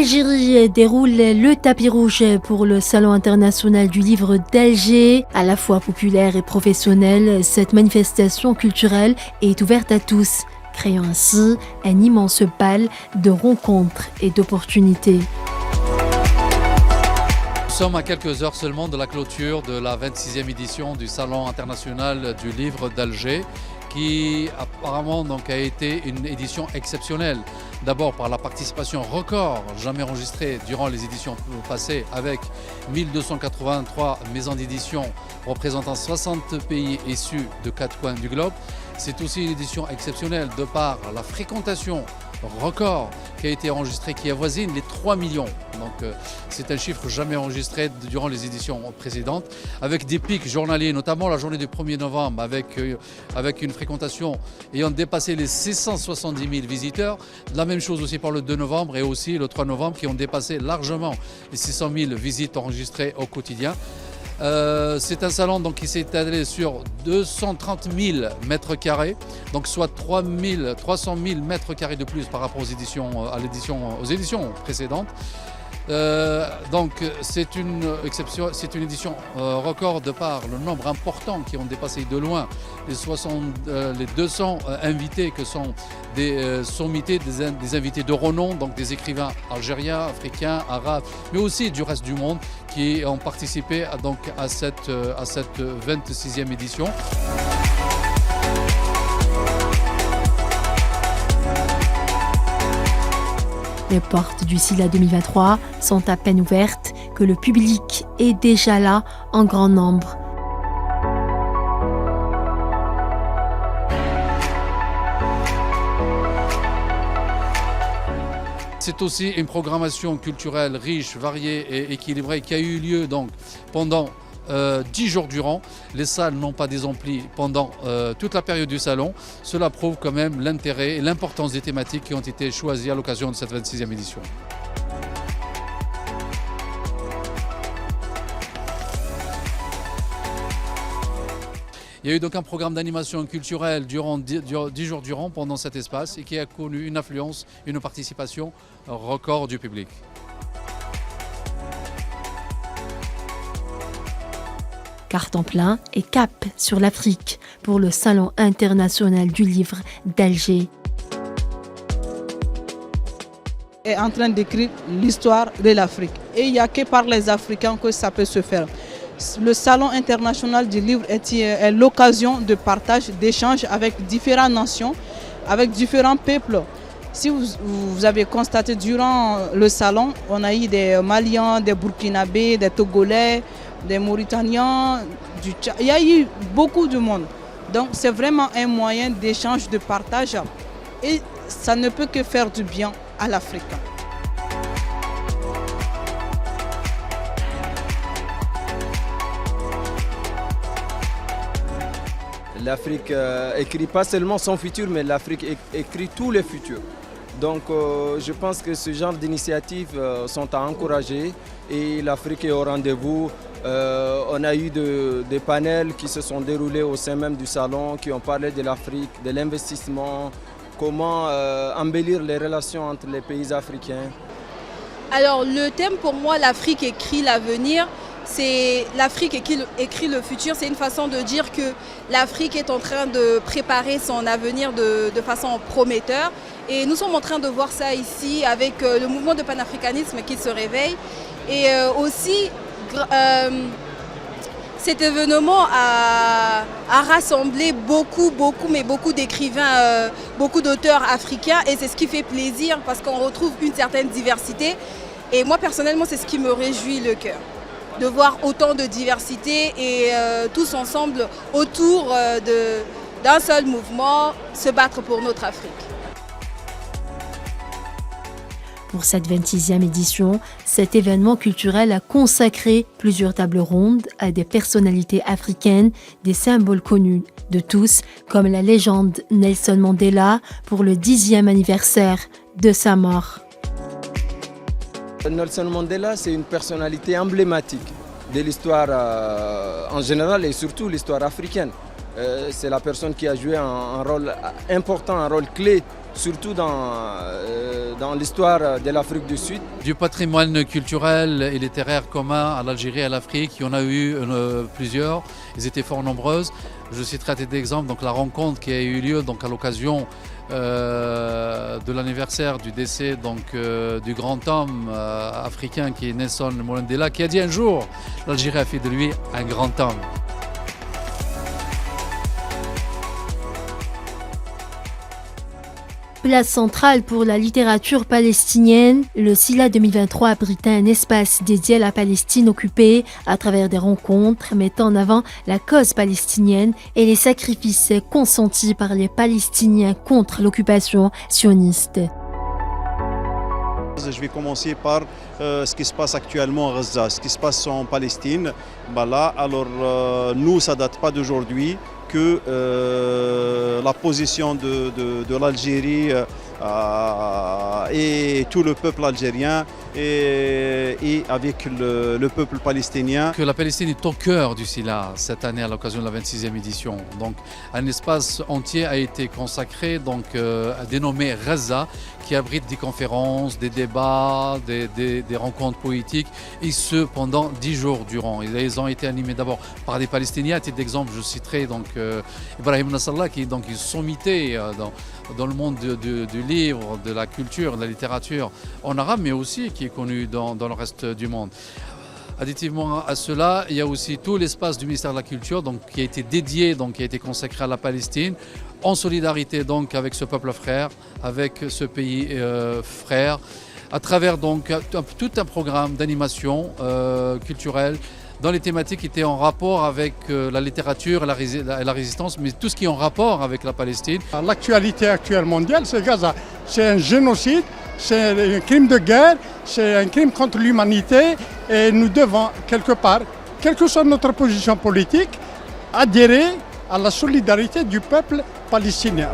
L'Algérie déroule le tapis rouge pour le Salon international du livre d'Alger. À la fois populaire et professionnelle, cette manifestation culturelle est ouverte à tous, créant ainsi un immense bal de rencontres et d'opportunités. Nous sommes à quelques heures seulement de la clôture de la 26e édition du Salon international du livre d'Alger, qui apparemment a été une édition exceptionnelle. D'abord par la participation record jamais enregistrée durant les éditions passées, avec 1283 maisons d'édition représentant 60 pays issus de 4 coins du globe. C'est aussi une édition exceptionnelle de par la fréquentation record qui a été enregistrée, qui avoisine les 3 millions. Donc c'est un chiffre jamais enregistré durant les éditions précédentes, avec des pics journaliers, notamment la journée du 1er novembre, avec une fréquentation ayant dépassé les 670 000 visiteurs. La même chose aussi pour le 2 novembre et aussi le 3 novembre, qui ont dépassé largement les 600 000 visites enregistrées au quotidien. C'est un salon qui s'est étalé sur 230 000 mètres carrés, donc soit 300 000 mètres carrés de plus par rapport aux éditions précédentes. Donc c'est une édition record de par le nombre important qui ont dépassé de loin les 200 invités que sont des sommités, des invités de renom, donc des écrivains algériens, africains, arabes, mais aussi du reste du monde qui ont participé à cette 26e édition. Les portes du SILA 2023 sont à peine ouvertes que le public est déjà là en grand nombre. C'est aussi une programmation culturelle riche, variée et équilibrée qui a eu lieu pendant 10 jours durant. Les salles n'ont pas désempli pendant toute la période du salon. Cela prouve quand même l'intérêt et l'importance des thématiques qui ont été choisies à l'occasion de cette 26e édition. Il y a eu donc un programme d'animation culturelle durant 10 jours durant pendant cet espace et qui a connu une affluence, une participation record du public. Carton plein et cap sur l'Afrique pour le Salon international du livre d'Alger. Est en train d'écrire l'histoire de l'Afrique. Et il n'y a que par les Africains que ça peut se faire. Le Salon international du livre est l'occasion de partage, d'échange avec différentes nations, avec différents peuples. Si vous avez constaté durant le salon, on a eu des Maliens, des Burkinabés, des Togolais, des Mauritaniens, il y a eu beaucoup de monde. Donc c'est vraiment un moyen d'échange, de partage et ça ne peut que faire du bien à l'Afrique. L'Afrique écrit pas seulement son futur, mais l'Afrique écrit tous les futurs. Donc je pense que ce genre d'initiatives sont à encourager et l'Afrique est au rendez-vous. On a eu des panels qui se sont déroulés au sein même du salon, qui ont parlé de l'Afrique, de l'investissement, comment embellir les relations entre les pays africains. Alors le thème pour moi, l'Afrique écrit l'avenir, c'est l'Afrique écrit le futur, c'est une façon de dire que l'Afrique est en train de préparer son avenir de façon prometteur. Et nous sommes en train de voir ça ici avec le mouvement de panafricanisme qui se réveille. Et aussi, cet événement a rassemblé beaucoup d'écrivains, beaucoup d'auteurs africains. Et c'est ce qui fait plaisir parce qu'on retrouve une certaine diversité. Et moi personnellement, c'est ce qui me réjouit le cœur. De voir autant de diversité et tous ensemble autour d'un seul mouvement se battre pour notre Afrique. Pour cette 26e édition, cet événement culturel a consacré plusieurs tables rondes à des personnalités africaines, des symboles connus de tous, comme la légende Nelson Mandela pour le 10e anniversaire de sa mort. Nelson Mandela, c'est une personnalité emblématique de l'histoire en général et surtout l'histoire africaine. c'est la personne qui a joué un rôle important, un rôle clé, surtout dans l'histoire de l'Afrique du Sud. Du patrimoine culturel et littéraire commun à l'Algérie et à l'Afrique, il y en a eu plusieurs, ils étaient fort nombreuses. Je citerai à titre d'exemple donc, la rencontre qui a eu lieu donc, à l'occasion de l'anniversaire du décès donc, du grand homme africain qui est Nelson Mandela, qui a dit un jour l'Algérie a fait de lui un grand homme. Place centrale pour la littérature palestinienne, le SILA 2023 abrite un espace dédié à la Palestine occupée à travers des rencontres mettant en avant la cause palestinienne et les sacrifices consentis par les Palestiniens contre l'occupation sioniste. Je vais commencer par ce qui se passe actuellement à Gaza, ce qui se passe en Palestine. Nous, ça ne date pas d'aujourd'hui que la position de l'Algérie et tout le peuple algérien et avec le peuple palestinien. Que la Palestine est au cœur du SILA cette année à l'occasion de la 26e édition. Donc, un espace entier a été consacré, donc, dénommé Gaza, qui abrite des conférences, des débats, des rencontres politiques, et ce pendant 10 jours durant. Ils ont été animés d'abord par des Palestiniens. À titre d'exemple, je citerai donc, Ibrahim Nasrallah, qui est donc sommité dans le monde du livre, de la culture, de la littérature en arabe, mais aussi qui est connu dans le reste du monde. Additivement à cela, il y a aussi tout l'espace du ministère de la Culture donc, qui a été dédié, donc, qui a été consacré à la Palestine, en solidarité donc, avec ce peuple frère, avec ce pays frère, à travers donc, tout un programme d'animation culturelle dans les thématiques qui étaient en rapport avec la littérature et la résistance, mais tout ce qui est en rapport avec la Palestine. L'actualité actuelle mondiale, c'est Gaza. C'est un génocide, c'est un crime de guerre, c'est un crime contre l'humanité et nous devons, quelque part, quelle que soit notre position politique, adhérer à la solidarité du peuple palestinien.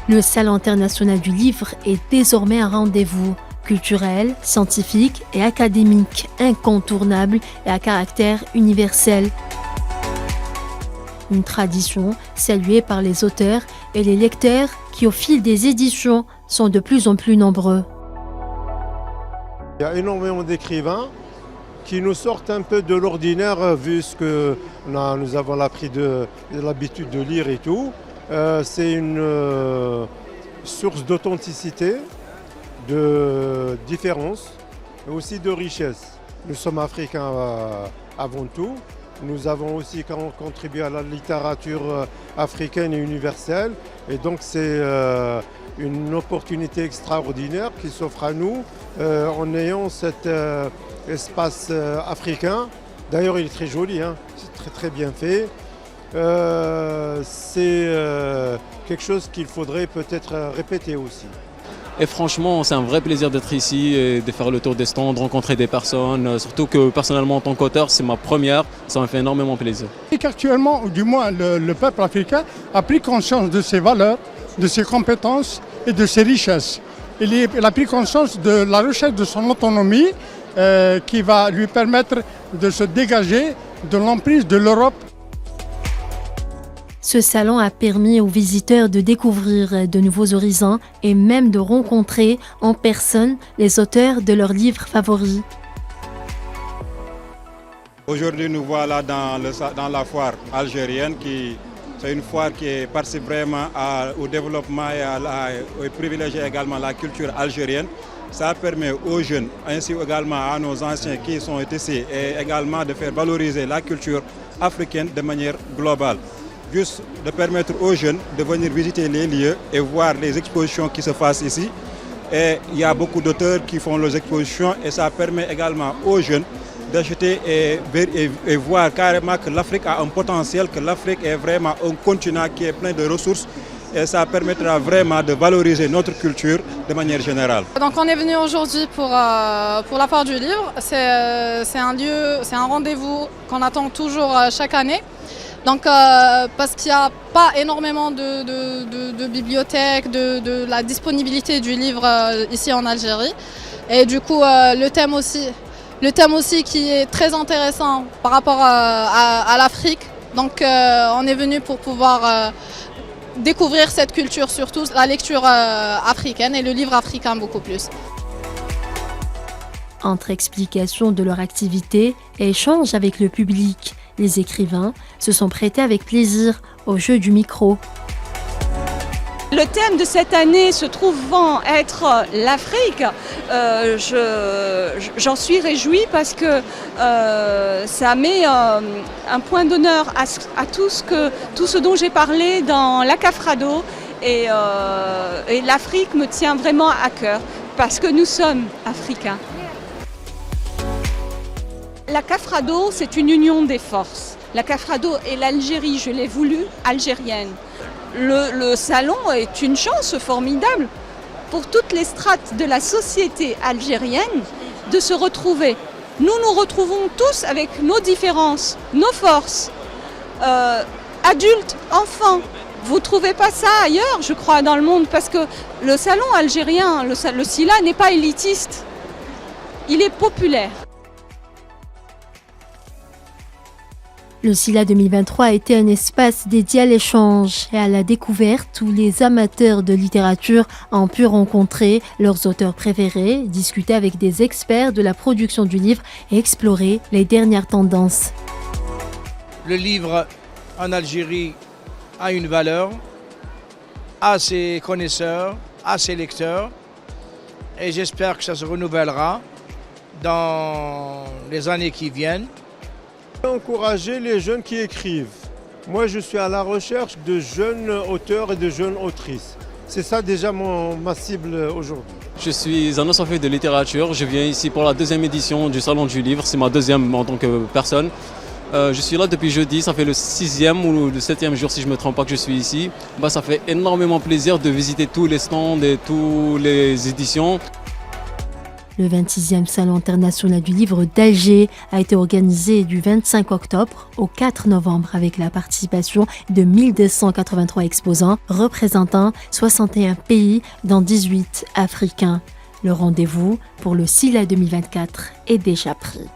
Le Salon international du livre est désormais un rendez-vous culturel, scientifique et académique incontournable et à caractère universel. Une tradition saluée par les auteurs et les lecteurs qui, au fil des éditions, sont de plus en plus nombreux. Il y a énormément d'écrivains qui nous sortent un peu de l'ordinaire vu ce que nous avons l'habitude de lire et tout. C'est une source d'authenticité, de différence et aussi de richesse. Nous sommes africains avant tout. Nous avons aussi contribué à la littérature africaine et universelle. Et donc c'est une opportunité extraordinaire qui s'offre à nous en ayant cet espace africain. D'ailleurs, il est très joli, hein. C'est très très bien fait. C'est quelque chose qu'il faudrait peut-être répéter aussi. Et franchement, c'est un vrai plaisir d'être ici et de faire le tour des stands, de rencontrer des personnes. Surtout que personnellement, en tant qu'auteur, c'est ma première. Ça me fait énormément plaisir. Actuellement, ou du moins le peuple africain a pris conscience de ses valeurs, de ses compétences et de ses richesses. Il a pris conscience de la recherche de son autonomie qui va lui permettre de se dégager de l'emprise de l'Europe. Ce salon a permis aux visiteurs de découvrir de nouveaux horizons et même de rencontrer en personne les auteurs de leurs livres favoris. Aujourd'hui, nous voilà dans la foire algérienne. C'est une foire qui participe vraiment au développement et privilégie également la culture algérienne. Ça permet aux jeunes, ainsi également à nos anciens qui sont ici, et également de faire valoriser la culture africaine de manière globale. Juste de permettre aux jeunes de venir visiter les lieux et voir les expositions qui se passent ici. Et il y a beaucoup d'auteurs qui font leurs expositions et ça permet également aux jeunes d'acheter et voir carrément que l'Afrique a un potentiel, que l'Afrique est vraiment un continent qui est plein de ressources. Et ça permettra vraiment de valoriser notre culture de manière générale. Donc on est venu aujourd'hui pour la foire du livre. C'est un rendez-vous qu'on attend toujours chaque année. Donc, parce qu'il n'y a pas énormément de bibliothèques, de la disponibilité du livre ici en Algérie. Et du coup, le thème aussi Le thème aussi qui est très intéressant par rapport à l'Afrique. Donc on est venu pour pouvoir découvrir cette culture, surtout la lecture africaine et le livre africain beaucoup plus. Entre explications de leur activité et échanges avec le public, les écrivains se sont prêtés avec plaisir au jeu du micro. Le thème de cette année se trouvant être l'Afrique, j'en suis réjouie parce que ça met un point d'honneur à tout ce dont j'ai parlé dans l'Akafrado et l'Afrique me tient vraiment à cœur parce que nous sommes africains. L'Akafrado, c'est une union des forces. L'Akafrado et l'Algérie, je l'ai voulu algérienne. Le salon est une chance formidable pour toutes les strates de la société algérienne de se retrouver. Nous nous retrouvons tous avec nos différences, nos forces, adultes, enfants. Vous ne trouvez pas ça ailleurs, je crois, dans le monde, parce que le salon algérien, le SILA, n'est pas élitiste. Il est populaire. Le SILA 2023 a été un espace dédié à l'échange et à la découverte où les amateurs de littérature ont pu rencontrer leurs auteurs préférés, discuter avec des experts de la production du livre et explorer les dernières tendances. Le livre en Algérie a une valeur, a ses connaisseurs, a ses lecteurs et j'espère que ça se renouvellera dans les années qui viennent. Encourager les jeunes qui écrivent. Moi, je suis à la recherche de jeunes auteurs et de jeunes autrices. C'est ça déjà ma cible aujourd'hui. Je suis un associé de littérature. Je viens ici pour la 2e édition du Salon du Livre. C'est ma 2e en tant que personne. Je suis là depuis jeudi. Ça fait le 6e ou le 7e jour, si je ne me trompe pas, que je suis ici. Ça fait énormément plaisir de visiter tous les stands et toutes les éditions. Le 26e Salon international du livre d'Alger a été organisé du 25 octobre au 4 novembre avec la participation de 1283 exposants représentant 61 pays dans 18 africains. Le rendez-vous pour le SILA 2024 est déjà pris.